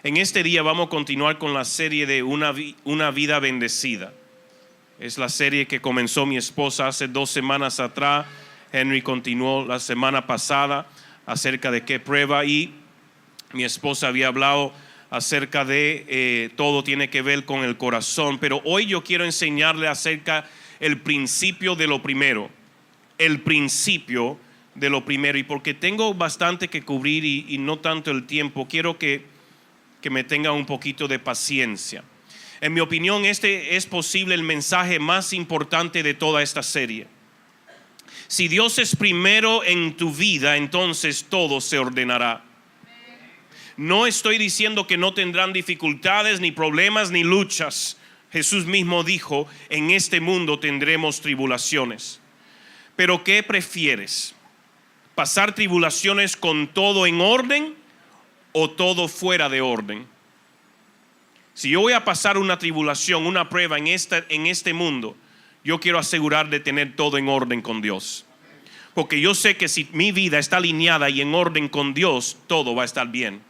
En este día vamos a continuar con la serie de una vida bendecida. Es la serie que comenzó mi esposa hace 2 semanas atrás. Henry continuó la semana pasada acerca de qué prueba, y mi esposa había hablado acerca de todo tiene que ver con el corazón. Pero hoy yo quiero enseñarle acerca el principio de lo primero. El principio de lo primero. Y porque tengo bastante que cubrir y no tanto el tiempo, quiero que me tenga un poquito de paciencia. En mi opinión, este es posible el mensaje más importante de toda esta serie. Si Dios es primero en tu vida, entonces todo se ordenará. No estoy diciendo que no tendrán dificultades, ni problemas, ni luchas. Jesús mismo dijo, en este mundo tendremos tribulaciones. Pero ¿qué prefieres? ¿Pasar tribulaciones con todo en orden o todo fuera de orden? Si yo voy a pasar una tribulación, una prueba en este mundo, yo quiero asegurar de tener todo en orden con Dios. Porque yo sé que si mi vida está alineada y en orden con Dios, todo va a estar bien.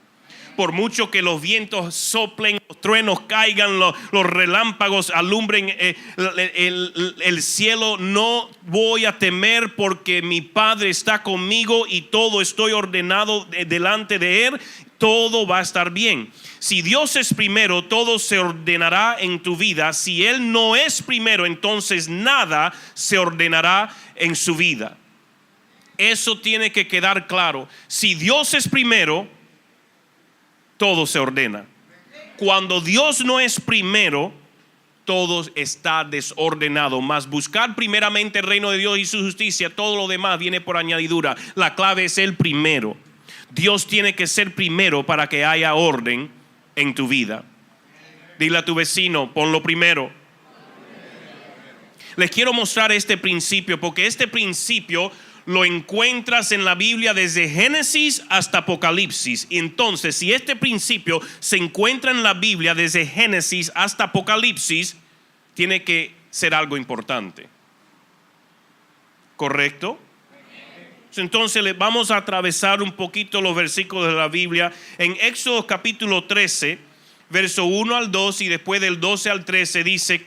Por mucho que los vientos soplen, los truenos caigan, los relámpagos alumbren el cielo, no voy a temer, porque mi Padre está conmigo y todo estoy ordenado delante de Él. Todo va a estar bien. Si Dios es primero, todo se ordenará en tu vida. Si Él no es primero, entonces nada se ordenará en su vida. Eso tiene que quedar claro. Si Dios es primero, todo se ordena. Cuando Dios no es primero, todo está desordenado. Mas buscar primeramente el reino de Dios y su justicia, todo lo demás viene por añadidura. La clave es el primero. Dios tiene que ser primero para que haya orden en tu vida. Dile a tu vecino, ponlo primero. Les quiero mostrar este principio, porque este principio lo encuentras en la Biblia desde Génesis hasta Apocalipsis. Y entonces, si este principio se encuentra en la Biblia desde Génesis hasta Apocalipsis, tiene que ser algo importante. ¿Correcto? Entonces vamos a atravesar un poquito los versículos de la Biblia. En Éxodo capítulo 13, verso 1 al 2, y después del 12 al 13 dice: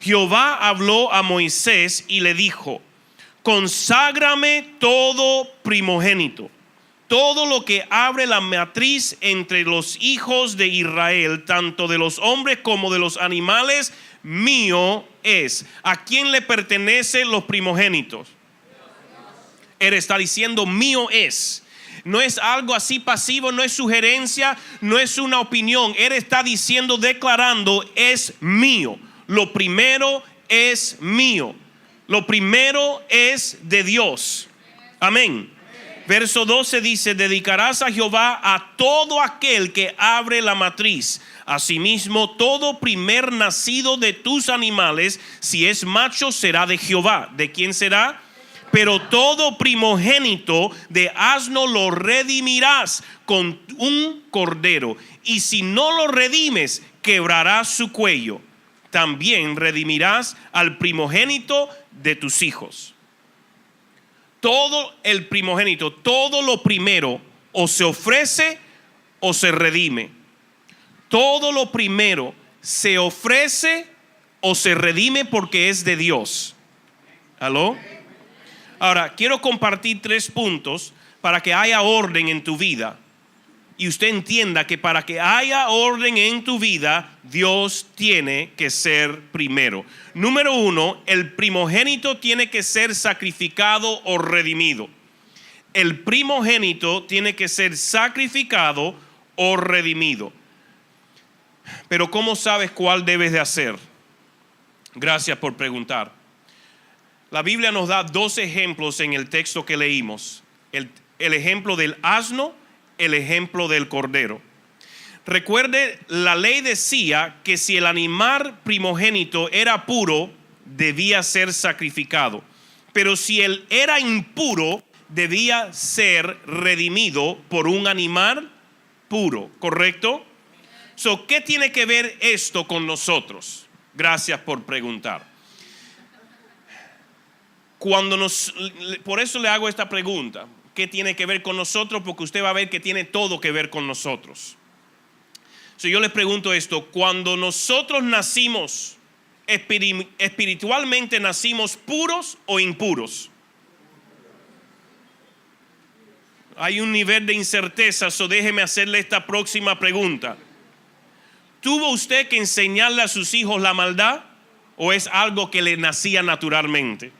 Jehová habló a Moisés y le dijo: conságrame todo primogénito, todo lo que abre la matriz entre los hijos de Israel, tanto de los hombres como de los animales, mío es. ¿A quién le pertenecen los primogénitos? Él está diciendo mío es. No es algo así pasivo, no es sugerencia, no es una opinión. Él está diciendo, declarando, es mío. Lo primero es mío. Lo primero es de Dios. Amén. Verso 12 dice: dedicarás a Jehová a todo aquel que abre la matriz. Asimismo, todo primer nacido de tus animales, si es macho, será de Jehová. ¿De quién será? Pero todo primogénito de asno lo redimirás con un cordero, y si no lo redimes, quebrarás su cuello. También redimirás al primogénito de tus hijos. Todo el primogénito, todo lo primero, o se ofrece o se redime. Todo lo primero se ofrece o se redime porque es de Dios. ¿Aló? Ahora, quiero compartir 3 puntos para que haya orden en tu vida. Y usted entienda que para que haya orden en tu vida, Dios tiene que ser primero. Número 1, el primogénito tiene que ser sacrificado o redimido. El primogénito tiene que ser sacrificado o redimido. Pero ¿cómo sabes cuál debes de hacer? Gracias por preguntar. La Biblia nos da 2 ejemplos en el texto que leímos. El ejemplo del asno, el ejemplo del cordero. Recuerde, la ley decía que si el animal primogénito era puro, debía ser sacrificado. Pero si él era impuro, debía ser redimido por un animal puro. ¿Correcto? ¿Qué tiene que ver esto con nosotros? Gracias por preguntar. Por eso le hago esta pregunta. ¿Qué tiene que ver con nosotros? Porque usted va a ver que tiene todo que ver con nosotros. So, yo les pregunto esto, cuando nosotros nacimos, espiritualmente nacimos puros o impuros. Hay un nivel de incerteza, so déjeme hacerle esta próxima pregunta. ¿Tuvo usted que enseñarle a sus hijos la maldad o es algo que le nacía naturalmente?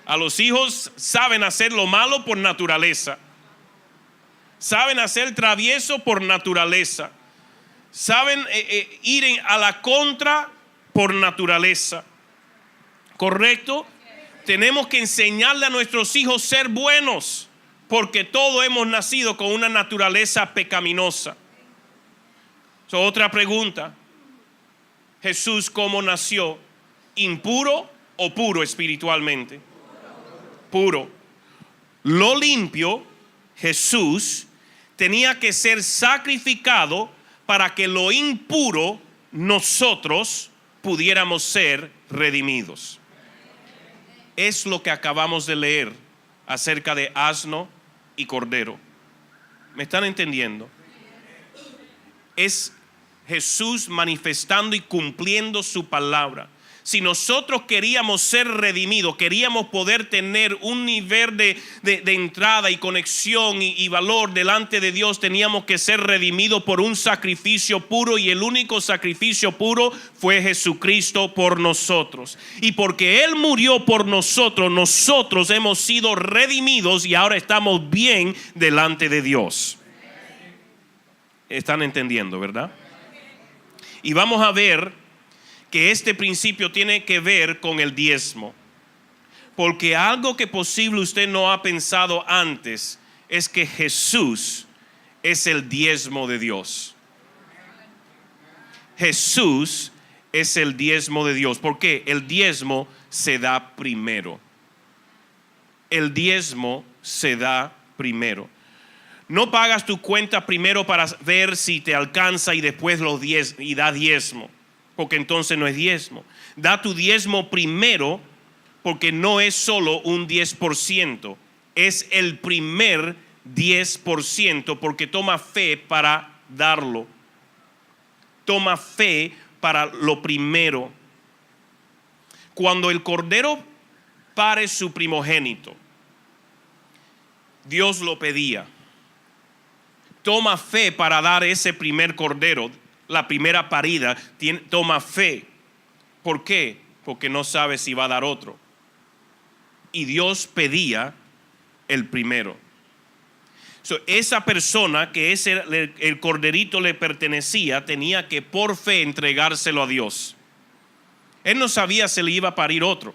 A los hijos saben hacer lo malo por naturaleza. Saben hacer travieso por naturaleza. Saben ir a la contra por naturaleza. ¿Correcto? Tenemos que enseñarle a nuestros hijos ser buenos, porque todos hemos nacido con una naturaleza pecaminosa. Otra pregunta. Jesús, ¿cómo nació? ¿Impuro o puro espiritualmente? Puro. Lo limpio, Jesús, tenía que ser sacrificado para que lo impuro nosotros pudiéramos ser redimidos. Es lo que acabamos de leer acerca de asno y cordero. ¿Me están entendiendo? Es Jesús manifestando y cumpliendo su palabra. Si nosotros queríamos ser redimidos, queríamos poder tener un nivel de entrada y conexión y valor delante de Dios, teníamos que ser redimidos por un sacrificio puro, y el único sacrificio puro fue Jesucristo por nosotros. Y porque Él murió por nosotros, nosotros hemos sido redimidos y ahora estamos bien delante de Dios. ¿Están entendiendo, verdad? Y vamos a ver que este principio tiene que ver con el diezmo, porque algo que posible usted no ha pensado antes es que Jesús es el diezmo de Dios. Jesús es el diezmo de Dios. ¿Por qué? El diezmo se da primero. El diezmo se da primero. No pagas tu cuenta primero para ver si te alcanza y después da diezmo, porque entonces no es diezmo. Da tu diezmo primero, porque no es solo un 10%, es el primer 10%, porque toma fe para darlo. Toma fe para lo primero. Cuando el cordero pare su primogénito, Dios lo pedía. Toma fe para dar ese primer cordero, la primera parida. Toma fe. ¿Por qué? Porque no sabe si va a dar otro. Y Dios pedía el primero. Esa persona que el corderito le pertenecía, tenía que por fe entregárselo a Dios. Él no sabía si le iba a parir otro.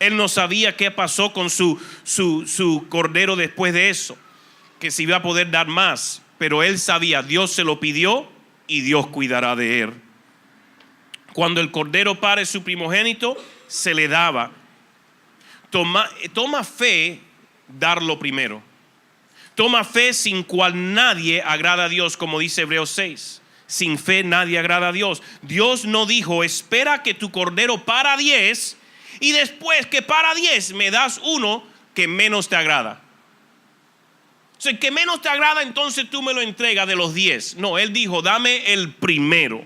Él no sabía qué pasó con su cordero después de eso, que si iba a poder dar más, pero él sabía, Dios se lo pidió y Dios cuidará de él. Cuando el cordero pare su primogénito, se le daba. Toma fe darlo primero. Toma fe sin cual nadie agrada a Dios, como dice Hebreos 6. Sin fe nadie agrada a Dios. Dios no dijo, espera que tu cordero para 10 y después que para 10 me das uno que menos te agrada. O sea, el que menos te agrada, entonces tú me lo entregas de los 10. No, Él dijo, dame el primero.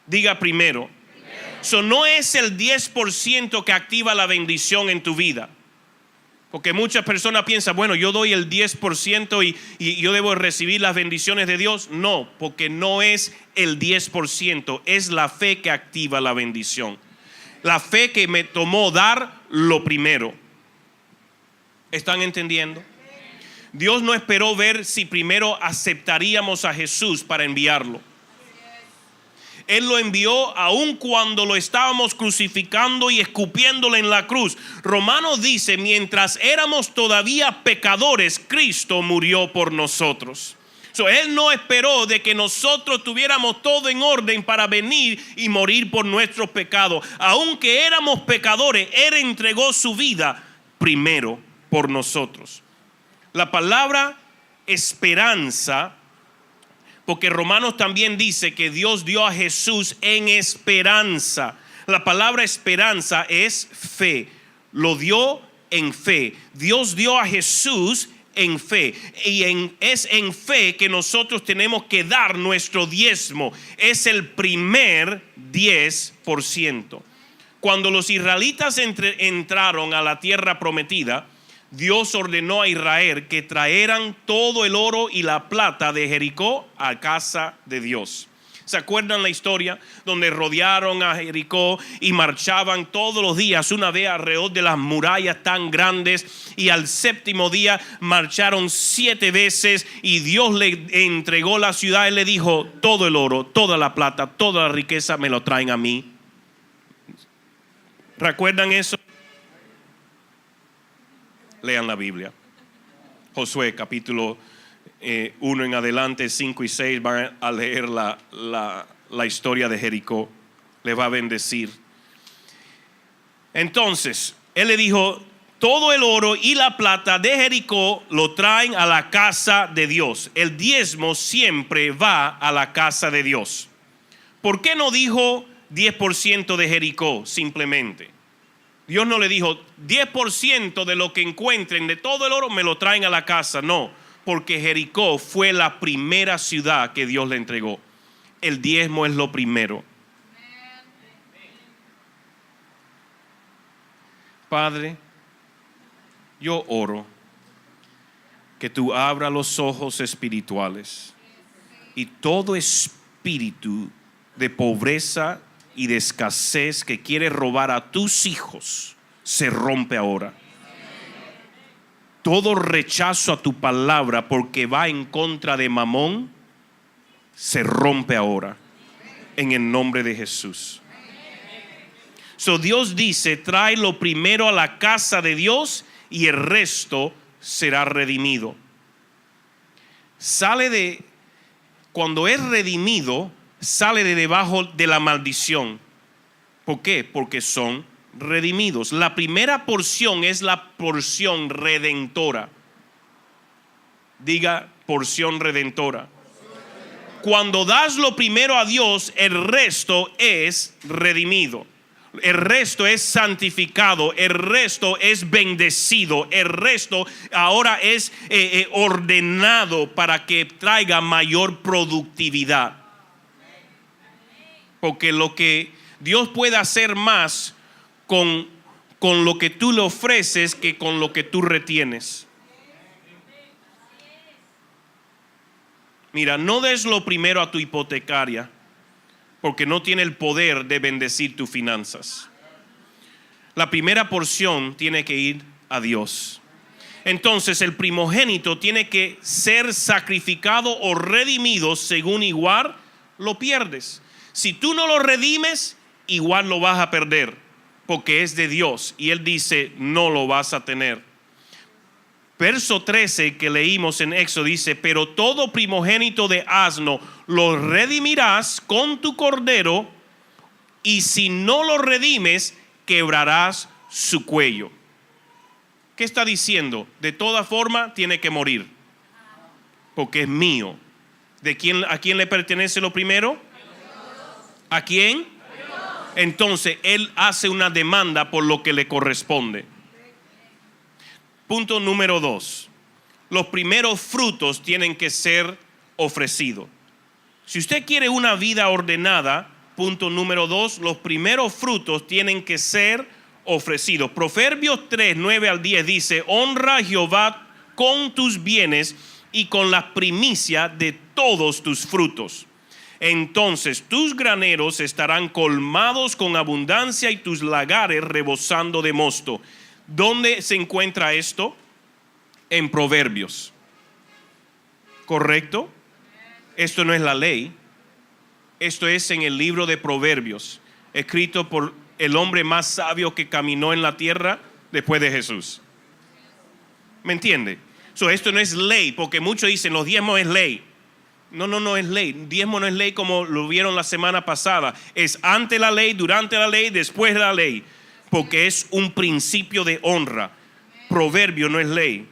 Diga primero. Eso no es el 10% que activa la bendición en tu vida. Porque muchas personas piensan, bueno, yo doy el 10% y yo debo recibir las bendiciones de Dios. No, porque no es el 10%, es la fe que activa la bendición. La fe que me tomó dar lo primero. ¿Están entendiendo? Dios no esperó ver si primero aceptaríamos a Jesús para enviarlo. Él lo envió aun cuando lo estábamos crucificando y escupiéndole en la cruz. Romanos dice, mientras éramos todavía pecadores, Cristo murió por nosotros. Él no esperó de que nosotros tuviéramos todo en orden para venir y morir por nuestros pecados. Aunque éramos pecadores, Él entregó su vida primero por nosotros. La palabra esperanza, porque Romanos también dice que Dios dio a Jesús en esperanza. La palabra esperanza es fe. Lo dio en fe. Dios dio a Jesús en fe. Es en fe que nosotros tenemos que dar nuestro diezmo. Es el primer 10%. Cuando los israelitas entraron a la tierra prometida, Dios ordenó a Israel que trajeran todo el oro y la plata de Jericó a casa de Dios. ¿Se acuerdan la historia donde rodearon a Jericó y marchaban todos los días una vez alrededor de las murallas tan grandes, y al séptimo día marcharon 7 veces y Dios le entregó la ciudad y le dijo: todo el oro, toda la plata, toda la riqueza me lo traen a mí? ¿Recuerdan eso? Lean la Biblia. Josué capítulo 1 en adelante, 5 y 6, van a leer la historia de Jericó. Les va a bendecir. Entonces, él le dijo: todo el oro y la plata de Jericó lo traen a la casa de Dios. El diezmo siempre va a la casa de Dios. ¿Por qué no dijo 10% de Jericó simplemente? Dios no le dijo 10% de lo que encuentren de todo el oro me lo traen a la casa. No, porque Jericó fue la primera ciudad que Dios le entregó. El diezmo es lo primero. Padre, yo oro que tú abras los ojos espirituales y todo espíritu de pobreza y de escasez que quiere robar a tus hijos se rompe ahora. Todo rechazo a tu palabra porque va en contra de Mamón se rompe ahora en el nombre de Jesús. So Dios dice: trae lo primero a la casa de Dios y el resto será redimido. Cuando es redimido, sale de debajo de la maldición. ¿Por qué? Porque son redimidos. La primera porción es la porción redentora. Diga: porción redentora. Cuando das lo primero a Dios, el resto es redimido. El resto es santificado, el resto es bendecido, el resto ahora es ordenado para que traiga mayor productividad. Porque lo que Dios puede hacer más con lo que tú le ofreces que con lo que tú retienes. Mira, no des lo primero a tu hipotecaria, porque no tiene el poder de bendecir tus finanzas. La primera porción tiene que ir a Dios. Entonces el primogénito tiene que ser sacrificado o redimido, según igual lo pierdes. Si tú no lo redimes, igual lo vas a perder, porque es de Dios y Él dice: no lo vas a tener. Verso 13 que leímos en Éxodo dice: pero todo primogénito de asno lo redimirás con tu cordero, y si no lo redimes, quebrarás su cuello. ¿Qué está diciendo? De toda forma tiene que morir, porque es mío. ¿A quién le pertenece lo primero? ¿A quién? Entonces Él hace una demanda por lo que le corresponde. Punto número 2. Los primeros frutos tienen que ser ofrecidos. Si usted quiere una vida ordenada, punto número 2, los primeros frutos tienen que ser ofrecidos. Proverbios 3, 9 al 10 dice: honra a Jehová con tus bienes y con las primicias de todos tus frutos. Entonces tus graneros estarán colmados con abundancia y tus lagares rebosando de mosto. ¿Dónde se encuentra esto? En Proverbios. ¿Correcto? Esto no es la ley. Esto es en el libro de Proverbios, escrito por el hombre más sabio que caminó en la tierra después de Jesús. ¿Me entiende? Esto no es ley, porque muchos dicen los diezmos es ley. No es ley. Diezmo no es ley como lo vieron la semana pasada. Es ante la ley, durante la ley, después de la ley. Porque es un principio de honra. Proverbio no es ley.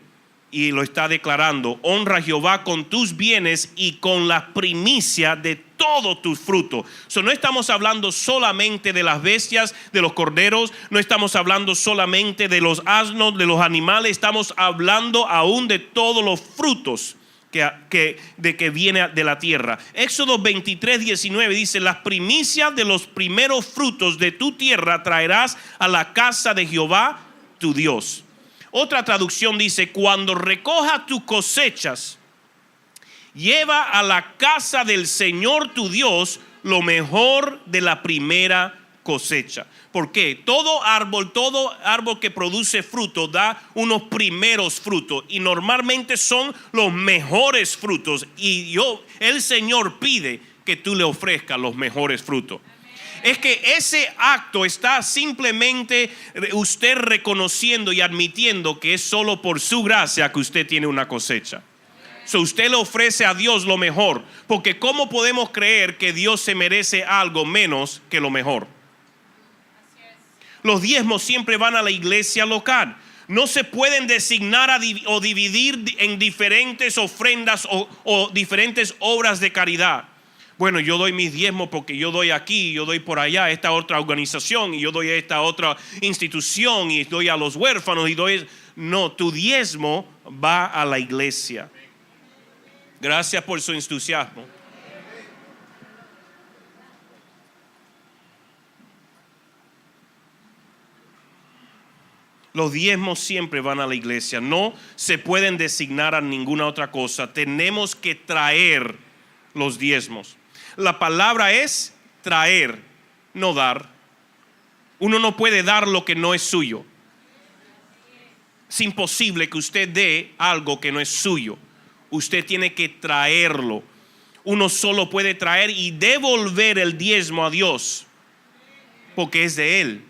Y lo está declarando: honra a Jehová con tus bienes y con las primicias de todo tu fruto. No estamos hablando solamente de las bestias, de los corderos, no estamos hablando solamente de los asnos, de los animales, estamos hablando aún de todos los frutos que viene de la tierra. Éxodo 23:19 dice: las primicias de los primeros frutos de tu tierra traerás a la casa de Jehová tu Dios. Otra traducción dice: cuando recoja tus cosechas, lleva a la casa del Señor tu Dios lo mejor de la primera cosecha. ¿Por qué? Todo árbol que produce fruto da unos primeros frutos y normalmente son los mejores frutos, y el Señor pide que tú le ofrezcas los mejores frutos. Es que ese acto está simplemente usted reconociendo y admitiendo que es solo por su gracia que usted tiene una cosecha. Usted le ofrece a Dios lo mejor, porque ¿cómo podemos creer que Dios se merece algo menos que lo mejor? Los diezmos siempre van a la iglesia local. No se pueden designar o dividir en diferentes ofrendas o diferentes obras de caridad. Bueno, yo doy mis diezmos porque yo doy aquí, yo doy por allá a esta otra organización, y yo doy a esta otra institución, y doy a los huérfanos, y doy... No, tu diezmo va a la iglesia. Gracias por su entusiasmo. Los diezmos siempre van a la iglesia. No se pueden designar a ninguna otra cosa. Tenemos que traer los diezmos. La palabra es traer, no dar. Uno no puede dar lo que no es suyo. Es imposible que usted dé algo que no es suyo. Usted tiene que traerlo. Uno solo puede traer y devolver el diezmo a Dios, porque es de Él.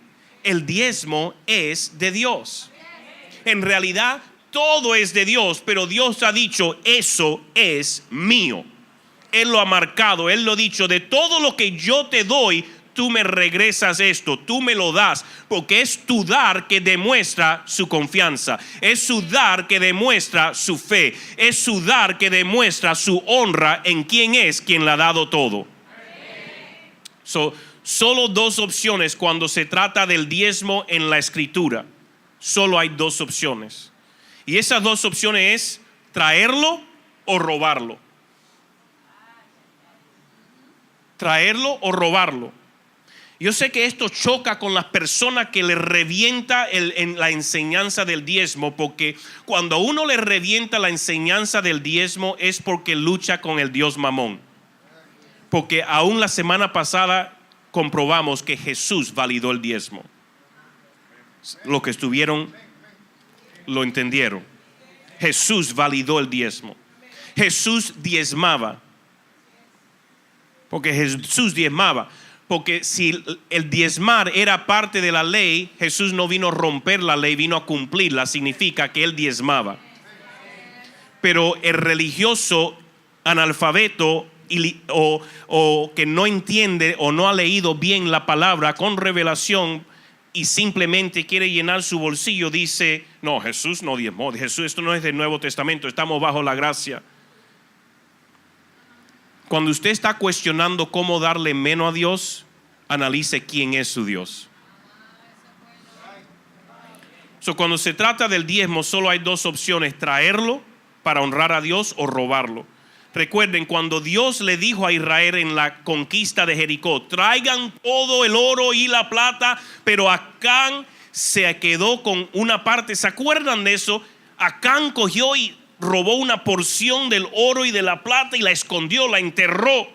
El diezmo es de Dios. En realidad todo es de Dios, pero Dios ha dicho: eso es mío. Él lo ha marcado, Él lo ha dicho: de todo lo que yo te doy, tú me regresas esto, tú me lo das, porque es tu dar que demuestra su confianza, es su dar que demuestra su fe, es su dar que demuestra su honra en quién es quien le ha dado todo. Solo dos opciones cuando se trata del diezmo en la escritura. Solo hay dos opciones, y esas dos opciones es traerlo o robarlo. Traerlo o robarlo. Yo sé que esto choca con las personas que le revienta en la enseñanza del diezmo, porque cuando uno le revienta la enseñanza del diezmo es porque lucha con el Dios Mamón. Porque aún la semana pasada comprobamos que Jesús validó el diezmo. Los que estuvieron lo entendieron. Jesús validó el diezmo. Jesús diezmaba. Porque Jesús diezmaba. Porque si el diezmar era parte de la ley, Jesús no vino a romper la ley, vino a cumplirla. Significa que Él diezmaba. Pero el religioso analfabeto o que no entiende o no ha leído bien la palabra con revelación y simplemente quiere llenar su bolsillo, dice: no, Jesús no diezmó. Jesús, esto no es del Nuevo Testamento, estamos bajo la gracia. Cuando usted está cuestionando cómo darle menos a Dios, analice quién es su Dios. Cuando se trata del diezmo, solo hay dos opciones: traerlo para honrar a Dios o robarlo. Recuerden, cuando Dios le dijo a Israel en la conquista de Jericó: traigan todo el oro y la plata, pero Acán se quedó con una parte. ¿Se acuerdan de eso? Acán cogió y robó una porción del oro y de la plata y la escondió, la enterró.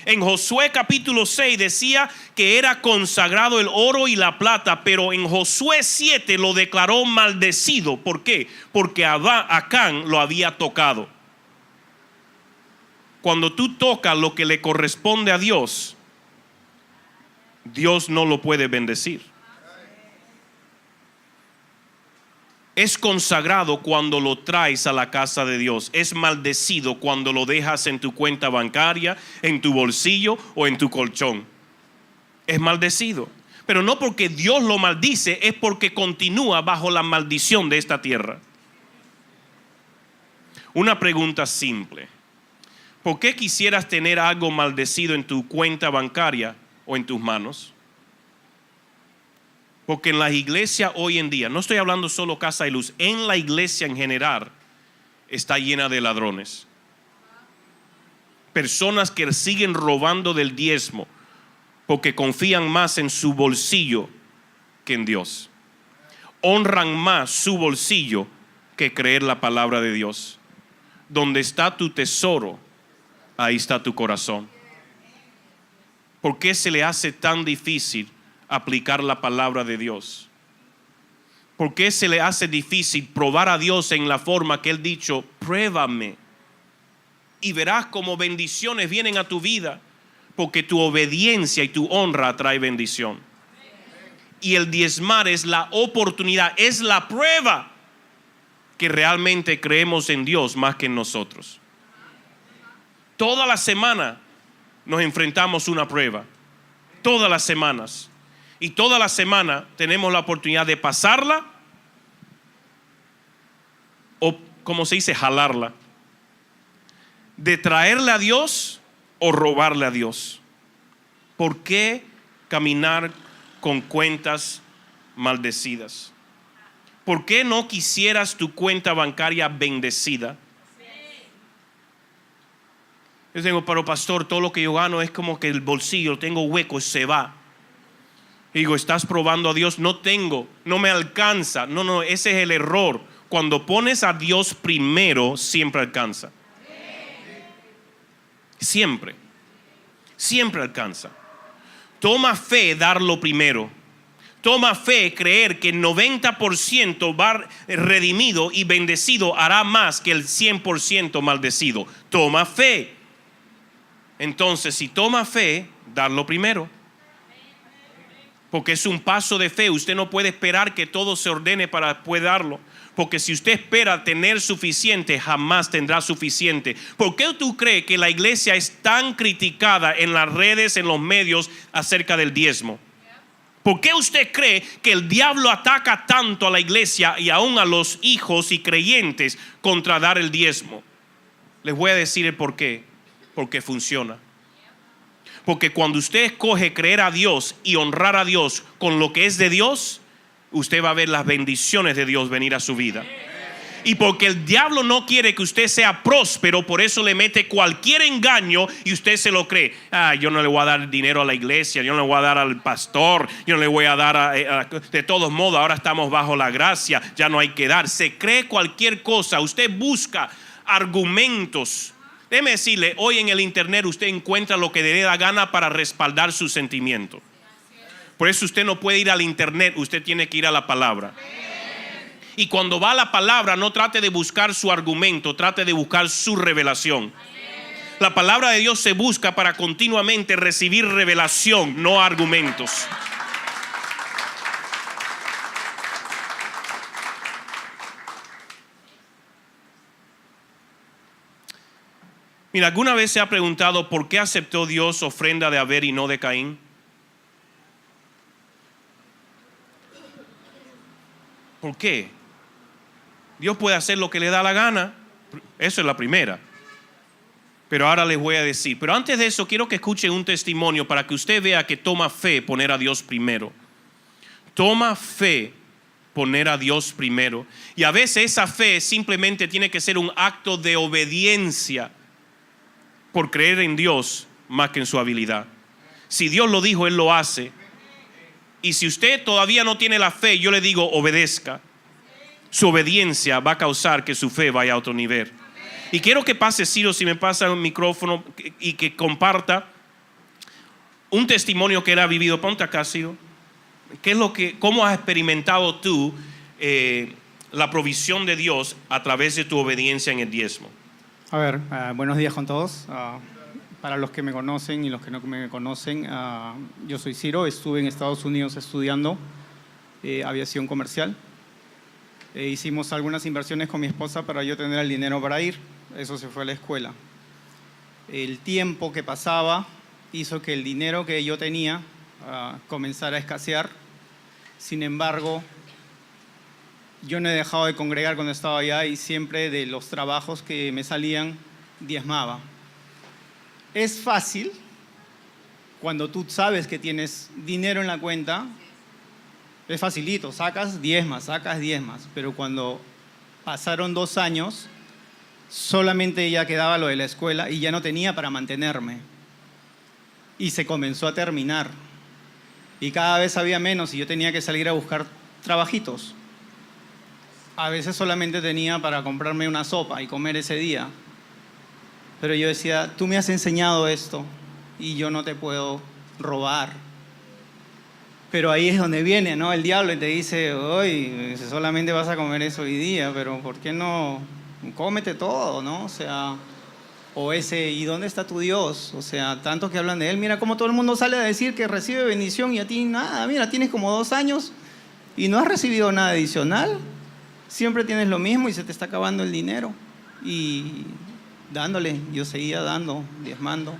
En Josué capítulo 6 decía que era consagrado el oro y la plata, pero en Josué 7 lo declaró maldecido. ¿Por qué? Porque Acán lo había tocado. Cuando tú tocas lo que le corresponde a Dios, Dios no lo puede bendecir. Es consagrado cuando lo traes a la casa de Dios. Es maldecido cuando lo dejas en tu cuenta bancaria, en tu bolsillo o en tu colchón. Es maldecido. Pero no porque Dios lo maldice, es porque continúa bajo la maldición de esta tierra. Una pregunta simple. ¿Por qué quisieras tener algo maldecido en tu cuenta bancaria o en tus manos? Porque en las iglesias hoy en día, no estoy hablando solo Casa de Luz, en la iglesia en general está llena de ladrones. Personas que siguen robando del diezmo porque confían más en su bolsillo que en Dios. Honran más su bolsillo que creer la palabra de Dios. Donde está tu tesoro, ahí está tu corazón. ¿Por qué se le hace tan difícil aplicar la palabra de Dios? ¿Por qué se le hace difícil probar a Dios en la forma que Él dicho, pruébame y verás cómo bendiciones vienen a tu vida? Porque tu obediencia y tu honra trae bendición. Y el diezmar es la oportunidad, es la prueba que realmente creemos en Dios más que en nosotros. Toda la semana nos enfrentamos a una prueba. Todas las semanas. Y toda la semana tenemos la oportunidad de pasarla o, como se dice, jalarla. De traerle a Dios o robarle a Dios. ¿Por qué caminar con cuentas maldecidas? ¿Por qué no quisieras tu cuenta bancaria bendecida? Yo digo, pero pastor, todo lo que yo gano es como que el bolsillo, tengo hueco y se va. Y digo, ¿estás probando a Dios? No tengo, no me alcanza. No, ese es el error. Cuando pones a Dios primero, siempre alcanza. Siempre alcanza. Toma fe darlo primero. Toma fe creer que el 90% va redimido y bendecido hará más que el 100% maldecido. Toma fe. Entonces, si toma fe, darlo primero. Porque es un paso de fe. Usted no puede esperar que todo se ordene para después darlo. Porque si usted espera tener suficiente, jamás tendrá suficiente. ¿Por qué tú crees que la iglesia es tan criticada en las redes, en los medios, acerca del diezmo? ¿Por qué usted cree que el diablo ataca tanto a la iglesia y aún a los hijos y creyentes contra dar el diezmo? Les voy a decir el por qué. Porque funciona. Porque cuando usted escoge creer a Dios y honrar a Dios con lo que es de Dios, usted va a ver las bendiciones de Dios venir a su vida. Y porque el diablo no quiere que usted sea próspero, por eso le mete cualquier engaño y usted se lo cree. Yo no le voy a dar dinero a la iglesia, yo no le voy a dar al pastor, yo no le voy a dar de todos modos, ahora estamos bajo la gracia, ya no hay que dar. Se cree cualquier cosa, usted busca argumentos. Déjeme decirle, hoy en el internet usted encuentra lo que le da gana para respaldar su sentimiento. Por eso usted no puede ir al internet, usted tiene que ir a la palabra. Y cuando va a la palabra, no trate de buscar su argumento, trate de buscar su revelación. La palabra de Dios se busca para continuamente recibir revelación, no argumentos. Mira, ¿alguna vez se ha preguntado por qué aceptó Dios ofrenda de Abel y no de Caín? ¿Por qué? Dios puede hacer lo que le da la gana. Eso es la primera. Pero ahora les voy a decir. Pero antes de eso quiero que escuchen un testimonio para que usted vea que toma fe poner a Dios primero. Toma fe poner a Dios primero. Y a veces esa fe simplemente tiene que ser un acto de obediencia por creer en Dios más que en su habilidad. Si Dios lo dijo, Él lo hace. Y si usted todavía no tiene la fe, yo le digo, obedezca. Su obediencia va a causar que su fe vaya a otro nivel. Y quiero que pase Ciro, si me pasa el micrófono, y que comparta un testimonio que él ha vivido. Ponte acá, Ciro. ¿Cómo has experimentado tú la provisión de Dios a través de tu obediencia en el diezmo? A ver, buenos días con todos. Para los que me conocen y los que no me conocen, yo soy Ciro, estuve en Estados Unidos estudiando aviación comercial. Hicimos algunas inversiones con mi esposa para yo tener el dinero para ir. Eso se fue a la escuela. El tiempo que pasaba hizo que el dinero que yo tenía comenzara a escasear. Sin embargo, yo no he dejado de congregar cuando estaba allá y siempre de los trabajos que me salían diezmaba. es fácil cuando tú sabes que tienes dinero en la cuenta, es facilito, sacas 10 más, pero cuando pasaron 2 años, solamente ya quedaba lo de la escuela y ya no tenía para mantenerme. Y se comenzó a terminar. Y cada vez había menos y yo tenía que salir a buscar trabajitos. A veces solamente tenía para comprarme una sopa y comer ese día. Pero yo decía, tú me has enseñado esto y yo no te puedo robar. Pero ahí es donde viene, ¿no? El diablo y te dice, hoy solamente vas a comer eso hoy día, pero ¿por qué no? Cómete todo, ¿no? O sea, o ese, ¿y dónde está tu Dios? O sea, tanto que hablan de Él. Mira cómo todo el mundo sale a decir que recibe bendición y a ti nada. Mira, tienes como 2 años y no has recibido nada adicional. Siempre tienes lo mismo y se te está acabando el dinero. Y dándole, yo seguía dando, diezmando.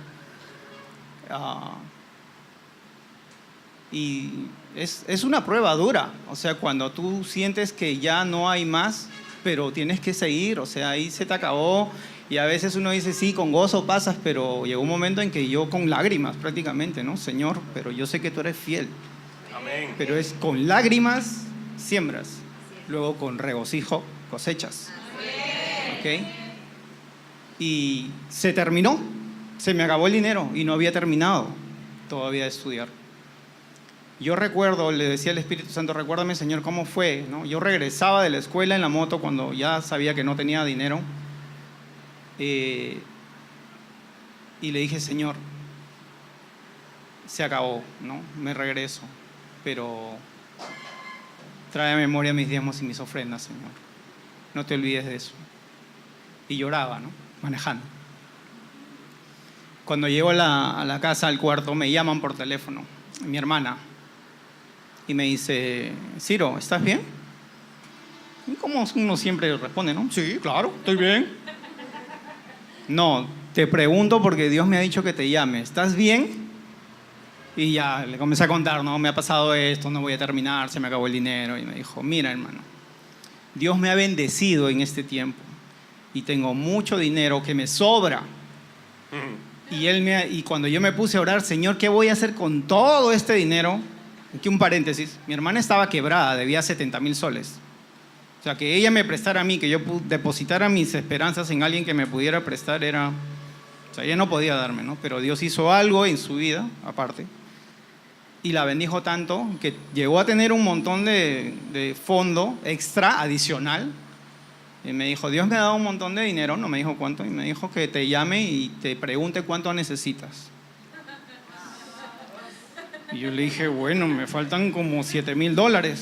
Y es una prueba dura. O sea, cuando tú sientes que ya no hay más, pero tienes que seguir, o sea, ahí se te acabó. Y a veces uno dice, sí, con gozo pasas, pero llegó un momento en que yo con lágrimas prácticamente, ¿no? Señor, pero yo sé que tú eres fiel. Amén. Pero es con lágrimas siembras, luego con regocijo cosechas. ¿Ok? Y se terminó, se me acabó el dinero y no había terminado todavía de estudiar. Yo recuerdo, le decía al Espíritu Santo, recuérdame, Señor, cómo fue, ¿no? Yo regresaba de la escuela en la moto cuando ya sabía que no tenía dinero. Y le dije, Señor, se acabó, ¿no? Me regreso, pero trae a memoria mis diezmos y mis ofrendas, Señor. No te olvides de eso. Y lloraba, ¿no? Manejando. Cuando llego a la casa, al cuarto, me llaman por teléfono, mi hermana, y me dice, Ciro, ¿estás bien? Y como uno siempre responde, ¿no? Sí, claro, estoy bien. No, te pregunto porque Dios me ha dicho que te llame. ¿Estás bien? Y ya le comencé a contar, no, me ha pasado esto, no voy a terminar, se me acabó el dinero. Y me dijo, mira, hermano, Dios me ha bendecido en este tiempo y tengo mucho dinero que me sobra. Y cuando yo me puse a orar, Señor, ¿qué voy a hacer con todo este dinero? Aquí un paréntesis, mi hermana estaba quebrada, debía 70,000 soles. O sea, que ella me prestara a mí, que yo depositara mis esperanzas en alguien que me pudiera prestar, era... O sea, ella no podía darme, ¿no? Pero Dios hizo algo en su vida, aparte, y la bendijo tanto que llegó a tener un montón de fondo extra, adicional. Y me dijo, Dios me ha dado un montón de dinero, no me dijo cuánto, y me dijo que te llame y te pregunte cuánto necesitas. Y yo le dije, bueno, me faltan como $7,000.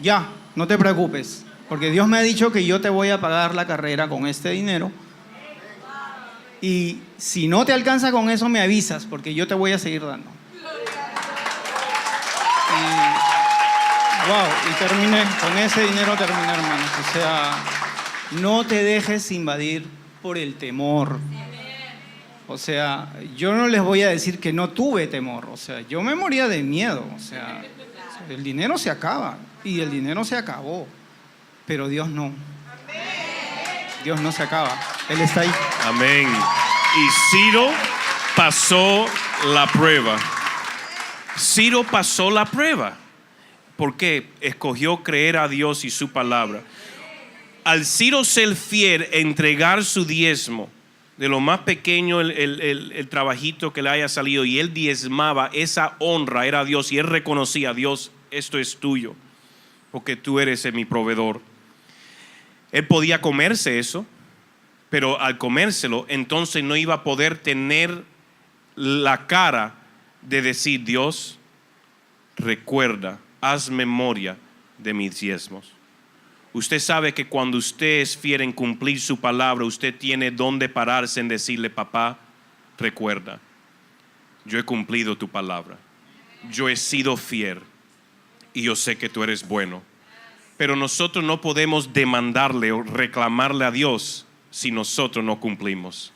Ya, no te preocupes, porque Dios me ha dicho que yo te voy a pagar la carrera con este dinero. Y si no te alcanza con eso, me avisas, porque yo te voy a seguir dando. Y terminé, con ese dinero terminé, hermanos. O sea, no te dejes invadir por el temor. O sea, yo no les voy a decir que no tuve temor. O sea, yo me moría de miedo. O sea, el dinero se acaba y el dinero se acabó. Pero Dios no. Dios no se acaba. Él está ahí. Amén. Y Ciro pasó la prueba. Ciro pasó la prueba. Porque escogió creer a Dios y su palabra. Al Ciro ser fiel, entregar su diezmo, de lo más pequeño el trabajito que le haya salido, y él diezmaba, esa honra era a Dios, y él reconocía, Dios, esto es tuyo, porque tú eres mi proveedor. Él podía comerse eso, pero al comérselo, entonces no iba a poder tener la cara de decir, Dios, recuerda, haz memoria de mis diezmos. Usted sabe que cuando usted es fiel en cumplir su palabra, usted tiene donde pararse en decirle, papá, recuerda, yo he cumplido tu palabra, yo he sido fiel y yo sé que tú eres bueno. Pero nosotros no podemos demandarle o reclamarle a Dios si nosotros no cumplimos.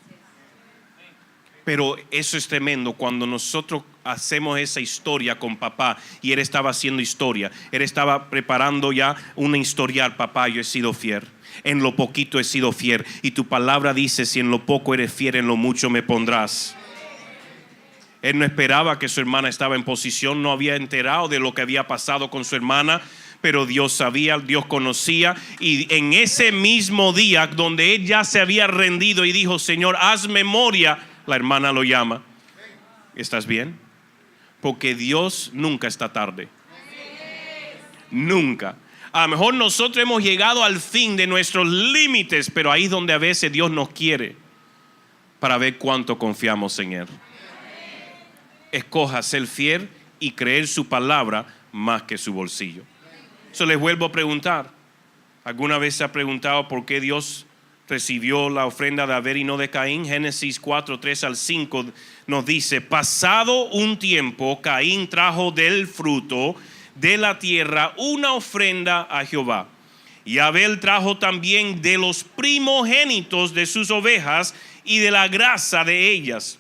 Pero eso es tremendo cuando nosotros hacemos esa historia con papá, y él estaba haciendo historia, él estaba preparando ya una historial. Papá, yo he sido fiel, en lo poquito he sido fiel, y tu palabra dice, si en lo poco eres fiel, en lo mucho me pondrás. Él no esperaba que su hermana estaba en posición, no había enterado de lo que había pasado con su hermana, pero Dios sabía, Dios conocía, y en ese mismo día donde él ya se había rendido y dijo, Señor, haz memoria, la hermana lo llama. ¿Estás bien? Porque Dios nunca está tarde. Nunca. A lo mejor nosotros hemos llegado al fin de nuestros límites, pero ahí es donde a veces Dios nos quiere para ver cuánto confiamos en Él. Escoja ser fiel y creer su palabra más que su bolsillo. Eso les vuelvo a preguntar. ¿Alguna vez se ha preguntado por qué Dios recibió la ofrenda de Abel y no de Caín? Génesis 4, 3 al 5 nos dice, pasado un tiempo, Caín trajo del fruto de la tierra una ofrenda a Jehová. Y Abel trajo también de los primogénitos de sus ovejas y de la grasa de ellas.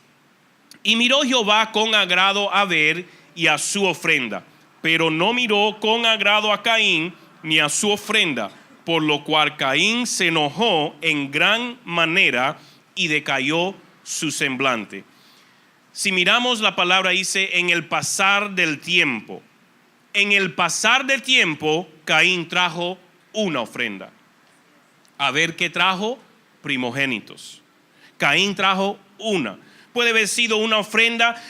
Y miró Jehová con agrado a Abel y a su ofrenda, pero no miró con agrado a Caín ni a su ofrenda, por lo cual Caín se enojó en gran manera y decayó su semblante. Si miramos la palabra dice en el pasar del tiempo. En el pasar del tiempo Caín trajo una ofrenda. Abel, ¿qué trajo? Primogénitos. Caín trajo una. Puede haber sido una ofrenda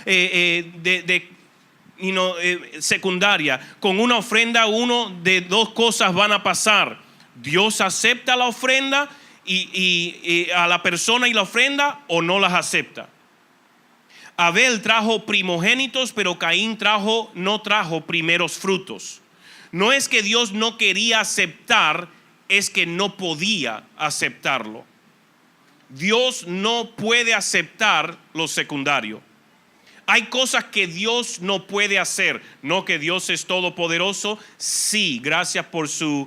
secundaria. Con una ofrenda uno de dos cosas van a pasar. Dios acepta la ofrenda y a la persona y la ofrenda, o no las acepta. Abel trajo primogénitos, pero Caín no trajo primeros frutos. No es que Dios no quería aceptar, es que no podía aceptarlo. Dios no puede aceptar lo secundario. Hay cosas que Dios no puede hacer. No que Dios es todopoderoso. Sí, gracias por su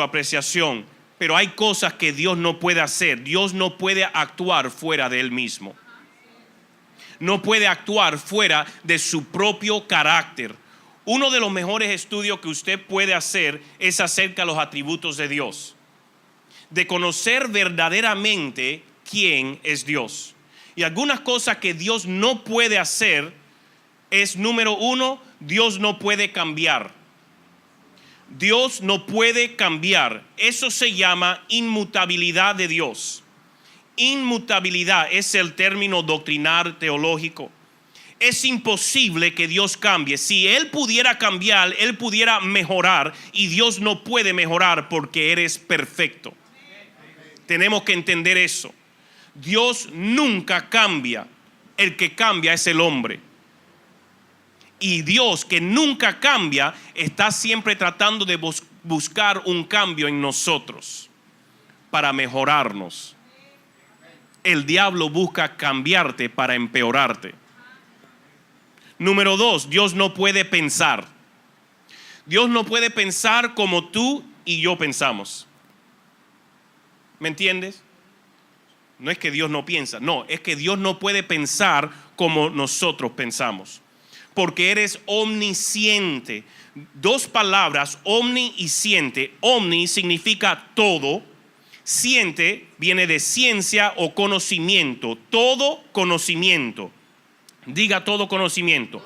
apreciación. Pero hay cosas que Dios no puede hacer. Dios no puede actuar fuera de Él mismo. No puede actuar fuera de su propio carácter. Uno de los mejores estudios que usted puede hacer es acerca de los atributos de Dios. De conocer verdaderamente quién es Dios. Y algunas cosas que Dios no puede hacer es, número uno, Dios no puede cambiar. Dios no puede cambiar. Eso se llama inmutabilidad de Dios. Inmutabilidad es el término doctrinal teológico. Es imposible que Dios cambie. Si Él pudiera cambiar, Él pudiera mejorar, y Dios no puede mejorar porque Él es perfecto. Tenemos que entender eso. Dios nunca cambia. El que cambia es el hombre. Y Dios, que nunca cambia, está siempre tratando de buscar un cambio en nosotros para mejorarnos. El diablo busca cambiarte para empeorarte. Número dos, Dios no puede pensar. Dios no puede pensar como tú y yo pensamos. ¿Me entiendes? No es que Dios no piensa, no, es que Dios no puede pensar como nosotros pensamos. Porque eres omnisciente. Dos palabras, omni y ciente. Omni significa todo. Ciente viene de ciencia o conocimiento. Todo conocimiento. Diga todo conocimiento.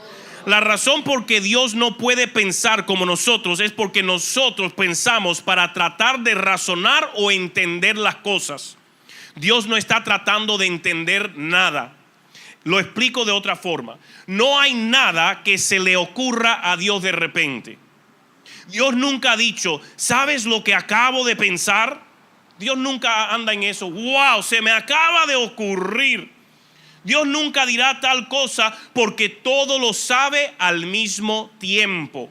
La razón por que Dios no puede pensar como nosotros es porque nosotros pensamos para tratar de razonar o entender las cosas. Dios no está tratando de entender nada. Lo explico de otra forma. No hay nada que se le ocurra a Dios de repente. Dios nunca ha dicho, ¿sabes lo que acabo de pensar? Dios nunca anda en eso. Wow, se me acaba de ocurrir. Dios nunca dirá tal cosa porque todo lo sabe al mismo tiempo.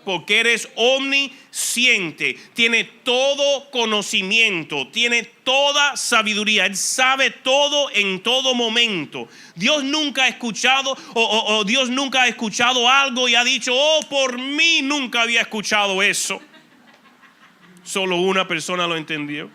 Porque eres omnisciente, tiene todo conocimiento, tiene toda sabiduría. Él sabe todo en todo momento. Dios nunca ha escuchado o Dios nunca ha escuchado algo y ha dicho, oh, por mí nunca había escuchado eso. Solo una persona lo entendió.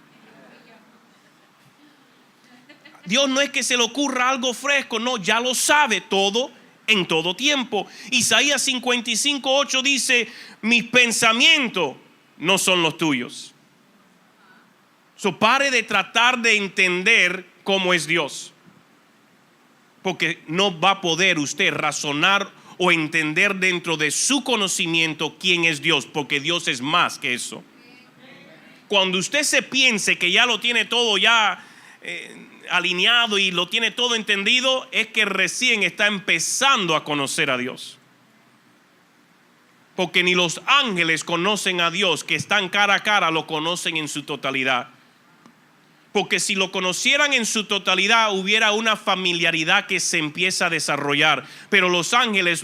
Dios no es que se le ocurra algo fresco, no, ya lo sabe todo en todo tiempo. Isaías 55:8 dice, mis pensamientos no son los tuyos. Pare de tratar de entender cómo es Dios. porque no va a poder usted razonar o entender dentro de su conocimiento quién es Dios, porque Dios es más que eso. Cuando usted se piense que ya lo tiene todo ya alineado y lo tiene todo entendido, es que recién está empezando a conocer a Dios. Porque ni los ángeles conocen a Dios, que están cara a cara, lo conocen en su totalidad. Porque si lo conocieran en su totalidad, hubiera una familiaridad que se empieza a desarrollar. Pero los ángeles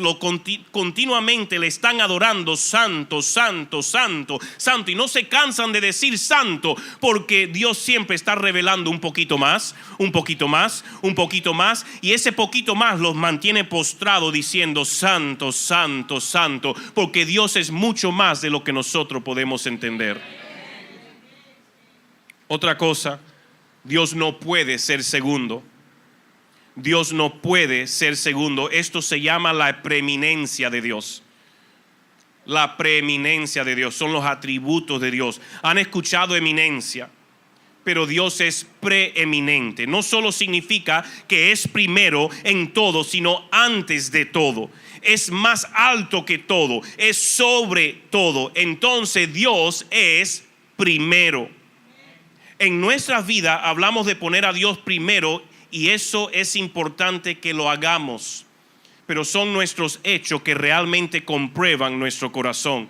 continuamente le están adorando, santo, santo, santo, santo. Y no se cansan de decir santo, porque Dios siempre está revelando un poquito más, un poquito más, un poquito más. Y ese poquito más los mantiene postrados diciendo santo, santo, santo. Porque Dios es mucho más de lo que nosotros podemos entender. Otra cosa. Dios no puede ser segundo. Dios no puede ser segundo. Esto se llama la preeminencia de Dios. La preeminencia de Dios son los atributos de Dios. Han escuchado eminencia, pero Dios es preeminente. No solo significa que es primero en todo, sino antes de todo. Es más alto que todo, es sobre todo. Entonces Dios es primero. En nuestra vida hablamos de poner a Dios primero y eso es importante que lo hagamos. Pero son nuestros hechos que realmente comprueban nuestro corazón.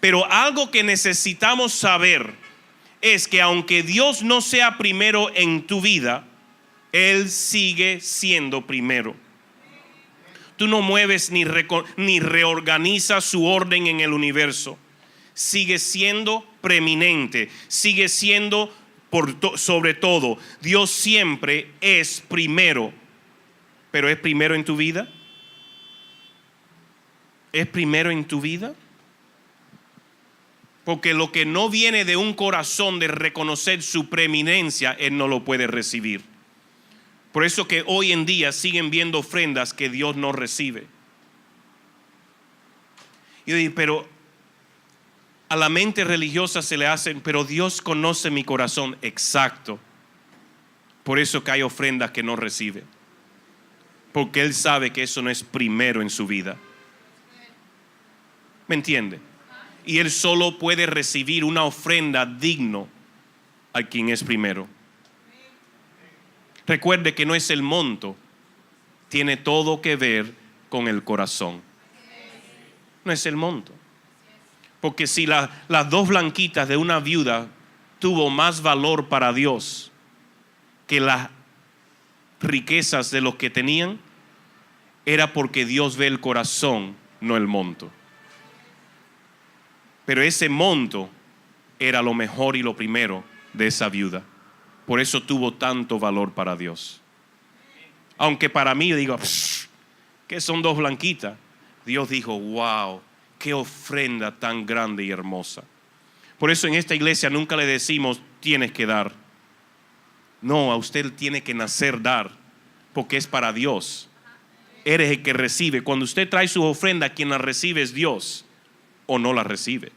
Pero algo que necesitamos saber es que aunque Dios no sea primero en tu vida, Él sigue siendo primero. Tú no mueves ni reorganizas su orden en el universo. Sigue siendo preeminente, sigue siendo sobre todo. Dios siempre es primero. Pero ¿es primero en tu vida? ¿Es primero en tu vida? Porque lo que no viene de un corazón de reconocer su preeminencia, Él no lo puede recibir. Por eso que hoy en día siguen viendo ofrendas que Dios no recibe. Y yo digo, pero a la mente religiosa se le hacen, pero Dios conoce mi corazón. Exacto. Por eso que hay ofrendas que no recibe. Porque Él sabe que eso no es primero en su vida. ¿Me entiende? Y Él solo puede recibir una ofrenda digno a quien es primero. Recuerde que no es el monto, tiene todo que ver con el corazón. No es el monto. Porque si las dos blanquitas de una viuda tuvo más valor para Dios que las riquezas de los que tenían, era porque Dios ve el corazón, no el monto. Pero ese monto era lo mejor y lo primero de esa viuda. Por eso tuvo tanto valor para Dios. Aunque para mí digo, ¿qué son dos blanquitas? Dios dijo, wow, qué ofrenda tan grande y hermosa. Por eso en esta iglesia nunca le decimos, tienes que dar. No, a usted tiene que nacer dar, porque es para Dios. Eres el que recibe. Cuando usted trae su ofrenda, quien la recibe es Dios, o no la recibe.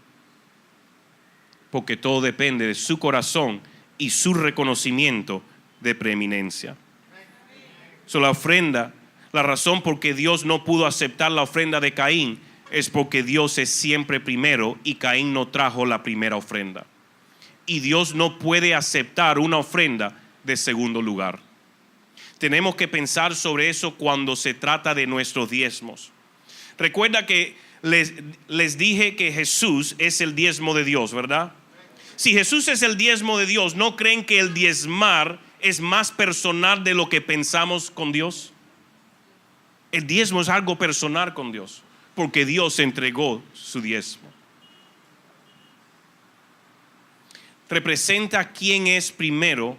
Porque todo depende de su corazón y su reconocimiento de preeminencia. La ofrenda, la razón por que Dios no pudo aceptar la ofrenda de Caín es porque Dios es siempre primero y Caín no trajo la primera ofrenda. Y Dios no puede aceptar una ofrenda de segundo lugar. Tenemos que pensar sobre eso cuando se trata de nuestros diezmos. Recuerda que les dije que Jesús es el diezmo de Dios, ¿verdad? Si Jesús es el diezmo de Dios, ¿no creen que el diezmar es más personal de lo que pensamos con Dios? El diezmo es algo personal con Dios, porque Dios entregó su diezmo. Representa quién es primero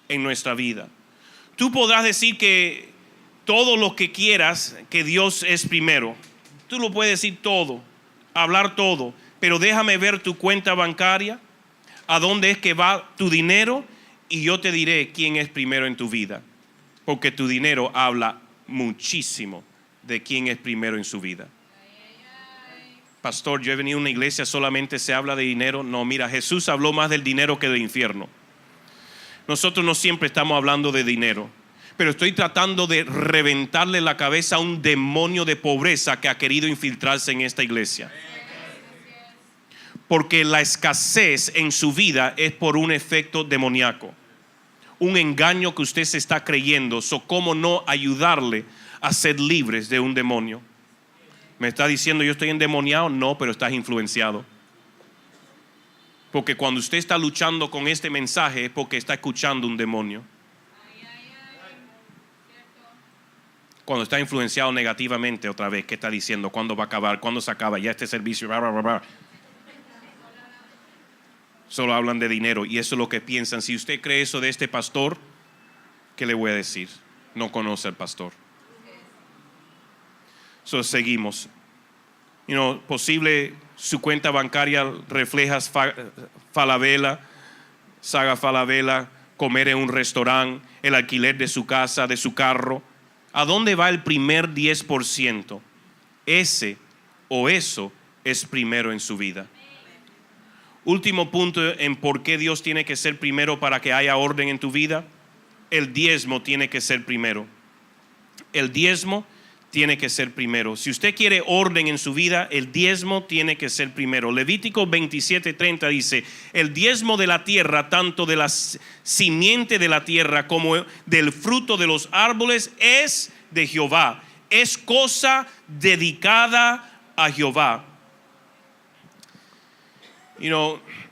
en nuestra vida. Tú podrás decir que todo lo que quieras, que Dios es primero. Tú lo puedes decir todo, hablar todo, pero déjame ver tu cuenta bancaria, a dónde es que va tu dinero, y yo te diré quién es primero en tu vida. Porque tu dinero habla muchísimo de quién es primero en su vida. Pastor, yo he venido a una iglesia, solamente se habla de dinero. No, mira, Jesús habló más del dinero que del infierno. Nosotros no siempre estamos hablando de dinero, pero estoy tratando de reventarle la cabeza a un demonio de pobreza que ha querido infiltrarse en esta iglesia. Porque la escasez en su vida es por un efecto demoníaco, un engaño que usted se está creyendo. ¿Cómo no ayudarle a ser libres de un demonio? ¿Me está diciendo yo estoy endemoniado? No, pero estás influenciado. Porque cuando usted está luchando con este mensaje es porque está escuchando un demonio. Cuando está influenciado negativamente otra vez, ¿qué está diciendo? ¿Cuándo va a acabar? ¿Cuándo se acaba? Ya este servicio, bla, bla, bla, bla. Solo hablan de dinero y eso es lo que piensan. Si usted cree eso de este pastor, ¿qué le voy a decir? No conoce al pastor. Seguimos. Posible su cuenta bancaria refleja Falabella, Saga Falabella, comer en un restaurante, el alquiler de su casa, de su carro. ¿A dónde va el primer 10%? Ese o eso es primero en su vida. Último punto en por qué Dios tiene que ser primero para que haya orden en tu vida. El diezmo tiene que ser primero. El diezmo tiene que ser primero. Si usted quiere orden en su vida, el diezmo tiene que ser primero. Levítico 27:30 dice: el diezmo de la tierra, tanto de la simiente de la tierra como del fruto de los árboles, es de Jehová. Es cosa dedicada a Jehová.